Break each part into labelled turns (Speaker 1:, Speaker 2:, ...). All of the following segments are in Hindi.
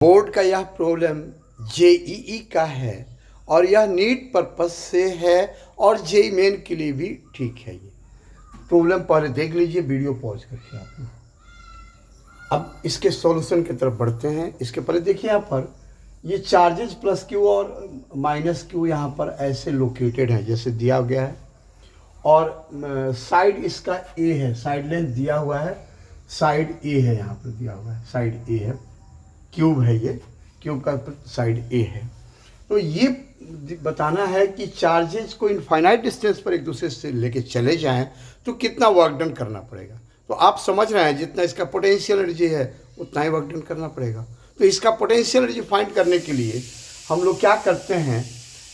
Speaker 1: बोर्ड का यह प्रॉब्लम जेईई का है और यह नीट पर्पस से है और जेई मेन के लिए भी ठीक है। ये प्रॉब्लम पहले देख लीजिए, वीडियो पॉज करके आप। अब इसके सॉल्यूशन की तरफ बढ़ते हैं। इसके पहले देखिए यहाँ पर ये चार्जेज प्लस क्यू और माइनस क्यू यहाँ पर ऐसे लोकेटेड हैं जैसे दिया गया है, और साइड इसका ए है, साइड लेंथ दिया हुआ है, साइड ए है, यहाँ पर दिया हुआ है साइड ए है, क्यूब है, ये क्यूब का साइड ए है। तो ये बताना है कि चार्जेज को इनफाइनाइट डिस्टेंस पर एक दूसरे से लेके चले जाएं तो कितना वर्क डन करना पड़ेगा। तो आप समझ रहे हैं जितना इसका पोटेंशियल एनर्जी है उतना ही वर्क डन करना पड़ेगा। तो इसका पोटेंशियल एनर्जी फाइंड करने के लिए हम लोग क्या करते हैं,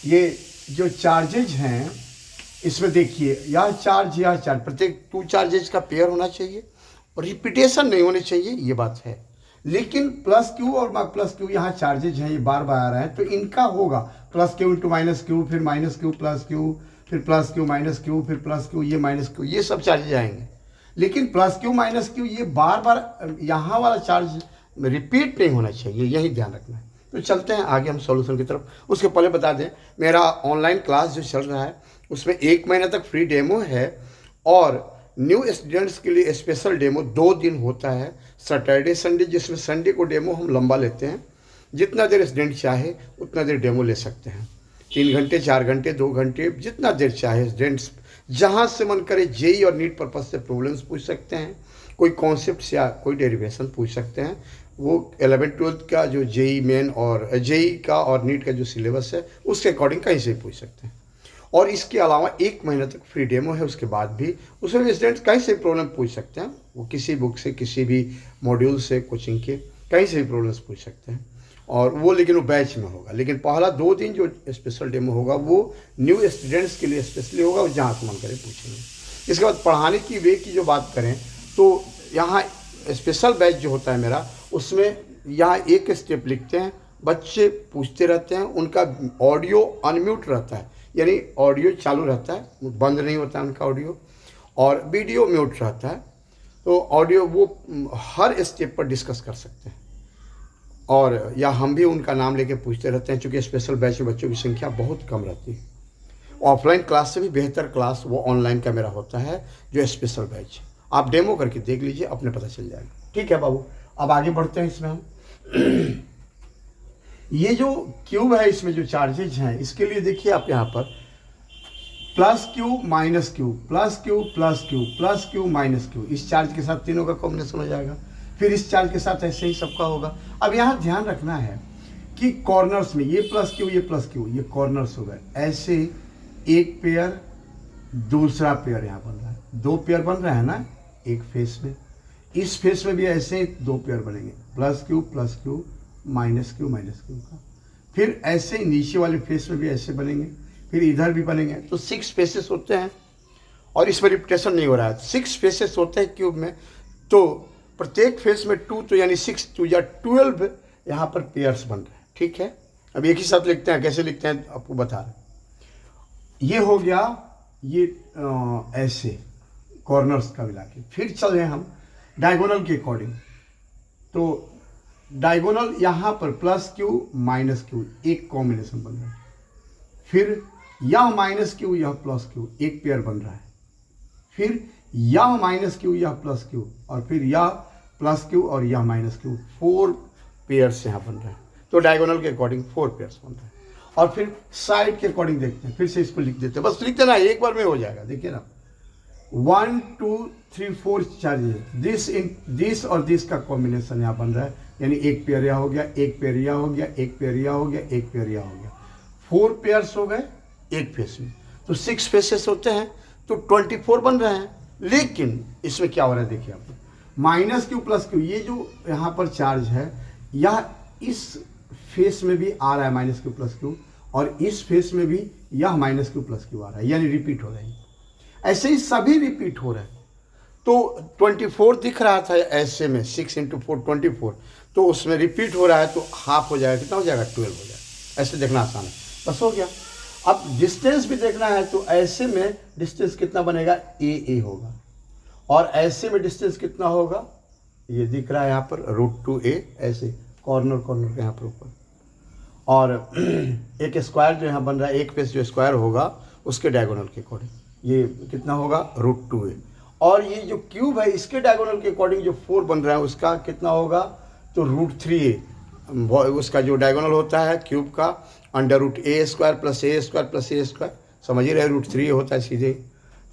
Speaker 1: ये जो चार्जेज हैं इसमें देखिए यह चार्ज प्रत्येक 2 चार्जेज का पेयर होना चाहिए और रिपीटेशन नहीं होनी चाहिए, ये बात है। लेकिन प्लस क्यू और प्लस क्यू यहाँ चार्जेज हैं, ये बार बार आ रहा है, तो इनका होगा plus Q into minus Q, फिर माइनस क्यू प्लस क्यू, फिर प्लस क्यू माइनस क्यू, फिर प्लस क्यू, ये माइनस क्यू, ये सब चार्जेज आएंगे। लेकिन प्लस क्यू माइनस क्यू ये बार बार यहाँ वाला चार्ज रिपीट नहीं होना चाहिए, यही ध्यान रखना है। तो चलते हैं आगे हम सॉल्यूशन की तरफ। उसके पहले बता दें मेरा ऑनलाइन क्लास जो चल रहा है उसमें 1 महीने तक फ्री डेमो है और न्यू स्टूडेंट्स के लिए स्पेशल डेमो 2 दिन होता है, सैटरडे संडे, जिसमें संडे को डेमो हम लंबा लेते हैं। जितना देर स्टूडेंट चाहे उतना देर डेमो ले सकते हैं, 3 घंटे 4 घंटे 2 घंटे, जितना देर चाहे स्टूडेंट्स जहाँ से मन करे जेई और नीट पर्पस से प्रॉब्लम्स पूछ सकते हैं, कोई कॉन्सेप्ट या कोई डेरिवेशन पूछ सकते हैं। वो 11th-12th का जो जेई मेन और जेई का और नीट का जो सिलेबस है उसके अकॉर्डिंग कहीं से पूछ सकते हैं। और इसके अलावा 1 महीने तक फ्री डेमो है, उसके बाद भी उसमें भी स्टूडेंट्स कहीं से प्रॉब्लम पूछ सकते हैं, वो किसी बुक से, किसी भी मॉड्यूल से, कोचिंग के कहीं से भी प्रॉब्लम्स पूछ सकते हैं। और वो लेकिन वो बैच में होगा, लेकिन पहला 2 दिन जो स्पेशल डेमो होगा वो न्यू स्टूडेंट्स के लिए स्पेशली होगा, जहाँ से मन करे पूछेंगे। इसके बाद पढ़ाने की वे की जो बात करें तो यहाँ स्पेशल बैच जो होता है मेरा, उसमें यहाँ एक स्टेप लिखते हैं, बच्चे पूछते रहते हैं, उनका ऑडियो अनम्यूट रहता है, यानी ऑडियो चालू रहता है, बंद नहीं होता है उनका ऑडियो, और वीडियो म्यूट रहता है। तो ऑडियो वो हर स्टेप पर डिस्कस कर सकते हैं, और या हम भी उनका नाम लेके पूछते रहते हैं, क्योंकि स्पेशल बैच में बच्चों की संख्या बहुत कम रहती है। ऑफलाइन क्लास से भी बेहतर क्लास वो ऑनलाइन का मेरा होता है जो स्पेशल बैच। आप डेमो करके देख लीजिए, अपने पता चल जाएगा। ठीक है बाबू, अब आगे बढ़ते हैं। इसमें हम ये जो क्यूब है, इसमें जो चार्जेज हैं, इसके लिए देखिए आप यहाँ पर plus Q minus Q, plus Q plus Q, plus Q minus Q, इस चार्ज के साथ तीनों का कॉम्बिनेशन हो जाएगा। फिर इस चार्ज के साथ ऐसे ही सबका होगा। अब यहाँ ध्यान रखना है कि कॉर्नर्स में ये प्लस क्यू, ये प्लस क्यू, ये कॉर्नर्स हो गए, ऐसे एक पेयर दूसरा पेयर यहाँ बन रहा है, 2 पेयर बन रहे हैं ना एक फेस में। इस फेस में भी ऐसे 2 पेयर बनेंगे, प्लस क्यू माइनस क्यू का। फिर ऐसे नीचे वाले फेस में भी ऐसे बनेंगे, फिर इधर भी बनेंगे। तो 6 फेसेस होते हैं और इसमें रिपीटेशन नहीं हो रहा है। 6 फेसेस होते हैं क्यूब में, तो प्रत्येक फेस में 2, तो यानी 6 2 या 12 यहाँ पर पेयर्स बन रहे हैं। ठीक है, अब एक ही साथ लिखते हैं, कैसे लिखते हैं आपको बता रहे। ये हो गया ये ऐसे कॉर्नर्स का मिला के। फिर चल रहे हम डायगोनल के अकॉर्डिंग। तो डायगोनल यहाँ पर प्लस क्यू माइनस क्यू एक कॉम्बिनेशन बन रहा है, फिर यह माइनस क्यू यह प्लस क्यू एक पेयर बन रहा है, फिर यह माइनस क्यू यह प्लस क्यू, और फिर यह प्लस क्यू और यह माइनस क्यू, 4 पेयर्स यहाँ बन रहे हैं। तो डायगोनल के अकॉर्डिंग 4 पेयर्स बन रहे हैं। और फिर साइड के अकॉर्डिंग देखते हैं, फिर से इसको लिख देते हैं, बस लिख देना, एक बार में हो जाएगा। देखिए ना, 1 2 3 4 चार्जेस, दिस और दिस का कॉम्बिनेशन यहाँ बन रहा है, यानी एक पेयर यहाँ हो गया, एक पेयर यहाँ हो गया, एक पेयर यहाँ हो गया, एक पेयर यहाँ हो गया, 4 पेयर्स हो गए एक फेस में। तो 6 फेसेस होते हैं, तो 24 बन रहे हैं। लेकिन इसमें क्या हो रहा है देखिए आप, माइनस क्यू प्लस क्यू, ये जो यहाँ पर चार्ज है यह इस फेस में भी आ रहा है माइनस क्यू प्लस क्यू, और इस फेस में भी यह माइनस क्यू प्लस क्यू आ रहा है, यानी रिपीट हो रही है। ऐसे ही सभी रिपीट हो रहे हैं। तो 24 दिख रहा था ऐसे में, 6 × 4 24, तो उसमें रिपीट हो रहा है, तो हाफ हो जाएगा, कितना हो जाएगा 12 हो जाएगा। ऐसे देखना आसान है, बस हो गया। अब डिस्टेंस भी देखना है, तो ऐसे में डिस्टेंस कितना बनेगा, ए होगा, और ऐसे में डिस्टेंस कितना होगा, ये दिख रहा है यहाँ पर √2a, ऐसे कॉर्नर के यहाँ पर ऊपर, और एक स्क्वायर जो यहाँ बन रहा है, एक फेस जो स्क्वायर होगा उसके डायगोनल के अकॉर्डिंग ये कितना होगा √2a, और ये जो क्यूब है इसके डायगोनल के अकॉर्डिंग जो 4 बन रहा है उसका कितना होगा तो √3a, उसका जो डायगोनल होता है क्यूब का √a² + a²+a², समझ ही रहे √3a होता है सीधे।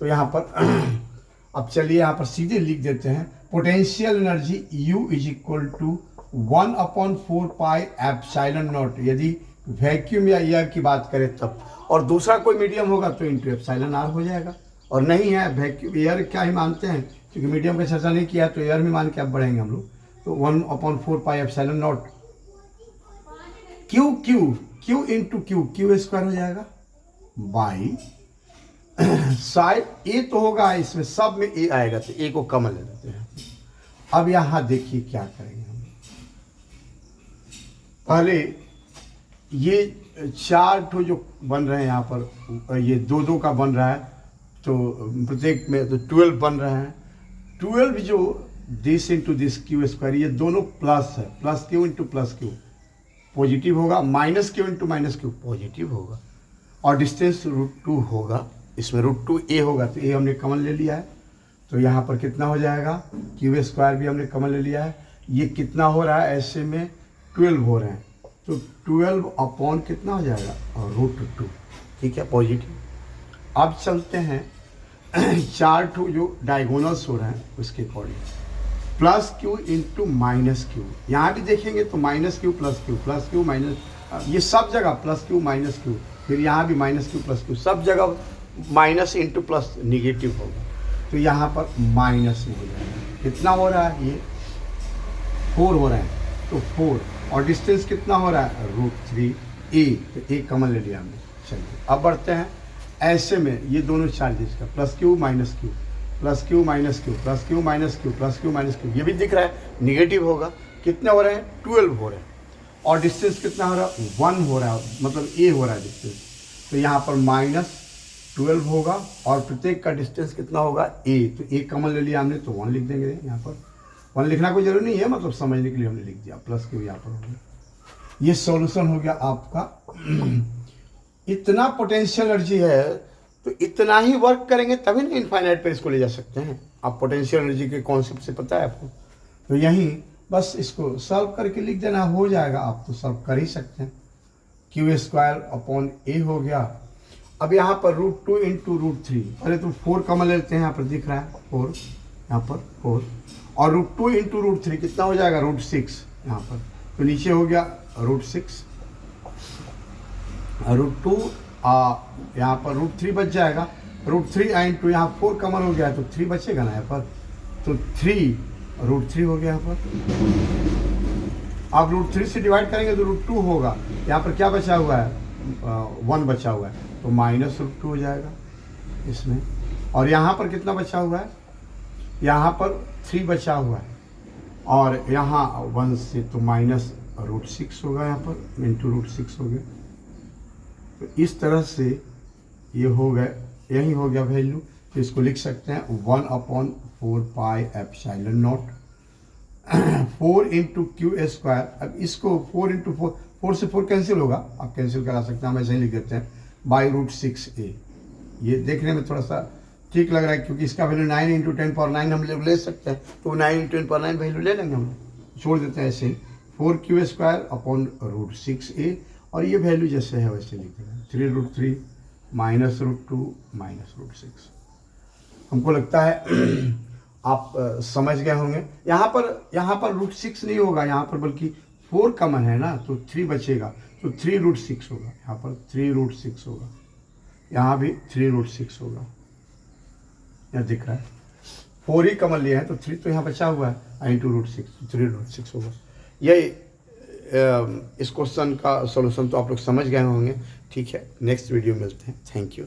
Speaker 1: तो यहाँ पर अब चलिए यहाँ पर सीधे लिख देते हैं potential energy U = 1/4 pi epsilon not, यदि वैक्यूम या एयर की बात करें तब, और दूसरा कोई मीडियम होगा तो इंटू एप्सिलॉन आर हो जाएगा, और नहीं है वैक्यूम एयर क्या ही मानते हैं क्योंकि मीडियम का चर्चा नहीं किया तो एयर में मान के अब बढ़ेंगे हम लोग, तो 1/4 pi epsilon not Q into Q square हो जाएगा बाई साइड ए तो होगा, इसमें सब में ए आएगा तो ए को कॉमन ले लेते हैं। अब यहां देखिए क्या करेंगे हम, पहले ये 4 ठो जो बन रहे हैं यहाँ पर, ये 2 का बन रहा है तो प्रत्येक में तो 12 बन रहे हैं। 12 जो दिस इंटू दिस क्यू², ये दोनों प्लस है, plus Q into plus Q positive होगा, minus Q into minus Q positive होगा, और डिस्टेंस √2 होगा, इसमें √2a होगा तो a हमने कॉमन ले लिया है, तो यहाँ पर कितना हो जाएगा क्यू² भी हमने कॉमन ले लिया है, ये कितना हो रहा है ऐसे में 12 हो रहे हैं, तो 12 अपॉन कितना हो जाएगा और √2, ठीक है पॉजिटिव। अब चलते हैं 4 ठो जो डायगोनल्स हो रहे हैं उसके according, plus Q into minus Q, यहाँ भी देखेंगे तो minus Q plus Q minus, ये सब जगह प्लस क्यू माइनस क्यू, फिर यहाँ भी माइनस क्यू प्लस क्यू, सब जगह माइनस इंटू प्लस निगेटिव होगा, तो यहाँ पर माइनस हो जाएगा। कितना हो रहा है ये 4 हो रहा है, तो 4, और डिस्टेंस कितना हो रहा है √3a, तो a कॉमन ले लिया हमने। चलिए अब बढ़ते हैं, ऐसे में ये दोनों चार्जेस का plus Q minus Q, plus Q minus Q, plus Q minus Q, plus Q minus Q, ये भी दिख रहा है निगेटिव होगा, कितने हो रहे हैं 12 हो रहे हैं, और डिस्टेंस कितना हो रहा है 1 हो रहा है, मतलब a हो रहा है डिस्टेंस, तो यहाँ पर -12 होगा, और प्रत्येक का डिस्टेंस कितना होगा a, तो a कॉमन ले लिया हमने तो 1 लिख देंगे, यहाँ पर 1 लिखना कोई जरूरी नहीं है, मतलब समझने के लिए हमने लिख दिया, प्लस क्यू यहाँ पर हो गया। ये सॉल्यूशन हो गया आपका। इतना पोटेंशियल एनर्जी है तो इतना ही वर्क करेंगे तभी ना इनफाइनाइट पे इसको ले जा सकते हैं। आप पोटेंशियल एनर्जी के कॉन्सेप्ट से पता है आपको, तो यहीं बस इसको सॉल्व करके लिख देना हो जाएगा, आप तो सॉल्व कर ही सकते हैं। Q² / a हो गया। अब यहाँ पर √2 इंटू √3, पहले तो 4 कॉमन लेते हैं, यहाँ पर दिख रहा है 4, यहाँ पर 4, और √2 इंटू √3 कितना हो जाएगा √6 यहाँ पर, तो नीचे हो गया √6, √2 यहाँ पर √3 बच जाएगा, √3 इंटू यहाँ 4 कॉमन हो गया है तो 3 बचेगा ना यहाँ पर, तो 3 √3 हो गया यहाँ पर। अब √3 से डिवाइड करेंगे तो √2 होगा, यहाँ पर क्या बचा हुआ है 1 बचा हुआ है, तो -√2 हो जाएगा इसमें, और यहाँ पर कितना बचा हुआ है, यहाँ पर 3 बचा हुआ है, और यहाँ 1 से तो -√6 होगा, यहाँ पर इंटू √6 हो गया। तो इस तरह से ये हो गया, यही हो गया वैल्यू, तो इसको लिख सकते हैं 1/4 pi epsilon not 4 into Q²। अब इसको 4 इंटू 4 से 4 कैंसिल होगा, आप कैंसिल करा सकते हैं, हम ऐसे ही लिख देते हैं बाई √6a। ये देखने में थोड़ा सा ठीक लग रहा है क्योंकि इसका वैल्यू 9 इंटू 10⁹ हम ले सकते हैं, तो 9 इंटू 10⁹ वैल्यू ले लेंगे, हम छोड़ देते हैं ऐसे ही 4Q² / √6a, और ये वैल्यू जैसे है वैसे लिख देंगे 3√3 -√2 -√6। हमको लगता है आप समझ गए होंगे। यहाँ पर √6 नहीं होगा यहाँ पर, बल्कि 4 कॉमन है ना, तो 3 बचेगा, तो 3√6 होगा, यहाँ पर 3√6 होगा, यहाँ भी 3√6 होगा, यहाँ दिख रहा है 4 ही कॉमन लिए हैं तो 3 तो यहाँ बचा हुआ है, इंटू √6 3√6 होगा। यही इस क्वेश्चन का सॉल्यूशन तो आप लोग समझ गए होंगे। ठीक है, नेक्स्ट वीडियो मिलते हैं। Thank you.